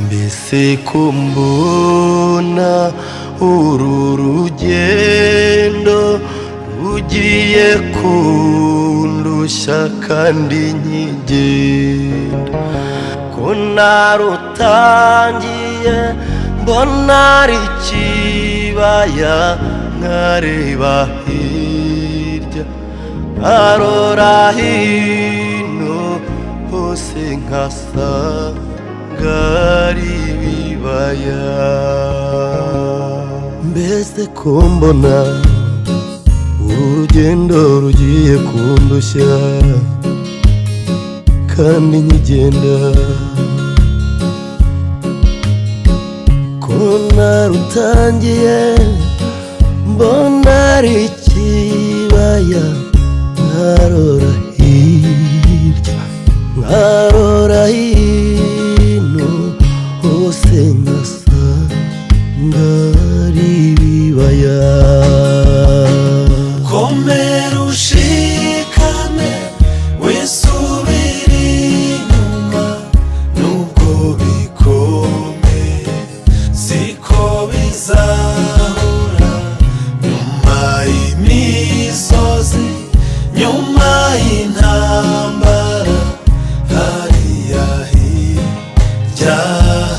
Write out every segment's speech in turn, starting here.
mbese ko mbona uru rugendo rugiye kundushya kandi nkigenda, ko narutangiye mbona ari ikibaya, nkareba hirya nkarora hino, hose nkasanga ari ibibaya. Mbese ko mbona urugendo rugiye kundushya kandi nkigenda, ko narutangiye mbona ari ikibaya, nkarora hirya nkarora hino, hose nkasanga ari ibibaya. Komera ushikame wisubire inyuma, nubwo bikomeye siko bizahora. Nyuma y'imisozi, nyuma y'intambara, hariya hirya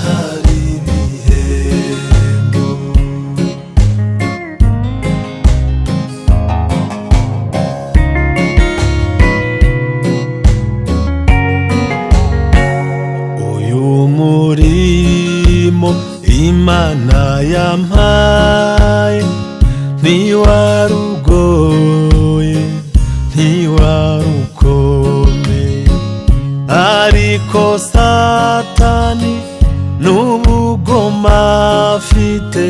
hari ibihembo. Uyu murimo Imana yampaye ntiwarugoye ntiwarukomeye, ariko Satani n'ubugoma afite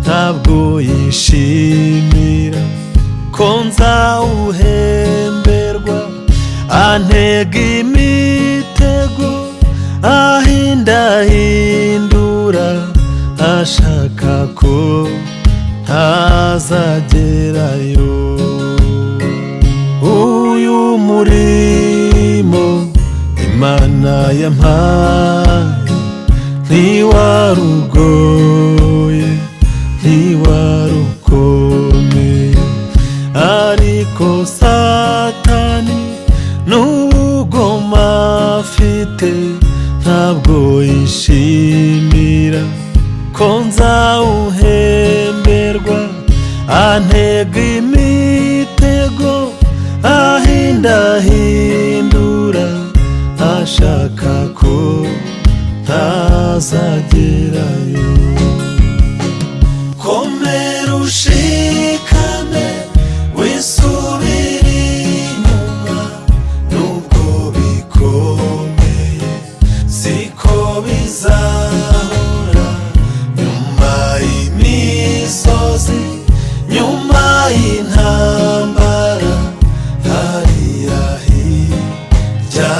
ntabwo yishimira ko nzawuhemberwa. Antega imitego ahindahindura, ashaka ko ntazagerayo. Uyu murimo Imana yampaye ntiwarugoye ntiwarukomeye, ariko Satani n'ubugoma afite ntabwo yishimira ko nzawuhemberwa. Antega imitego ahindahindura, ashaka ko ntazagerayo. Komera ushikame wisubire inyuma, nubwo bikomeye siko bizahora. Nyuma y'imisozi, nyuma y'intambara, hariya hirya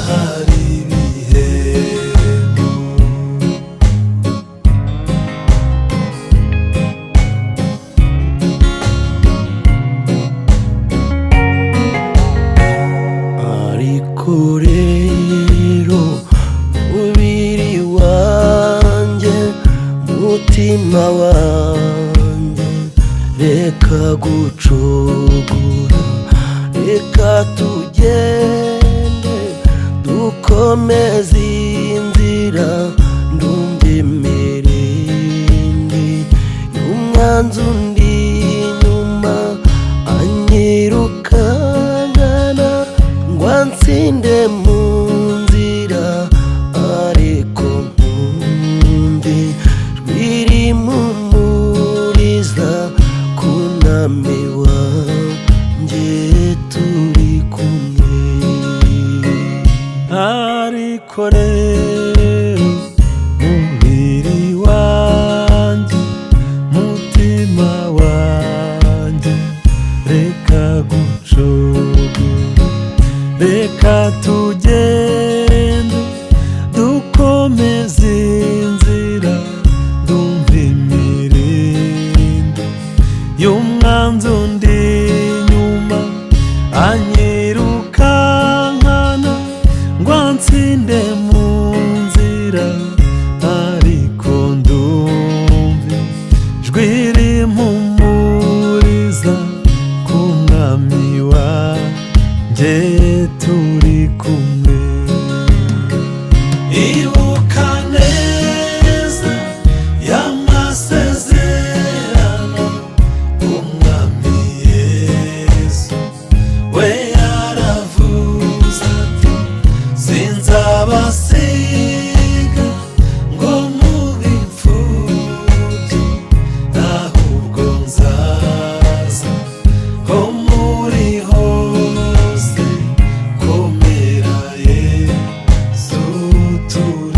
hari ibihembo. Ariko rero mubiri wanjye, mutima wanjye, reka gucogora, reka tugende dukomeze inzira. Ndumva imirindi y'umwanzi undi inyuma, anyirukankana ngo ansinde mu nzira, ariko nkumbi ijwi rimpumuriza kunami wanjye turi kumwe. Ariko rero mubiri wanjye, mutima wanjye, reka gucogora, reka tugende dukomeze inzira. Ndumva imirindi y'umwanzi undi inyuma, anyirukankana ngo ansinde mu nzira, turi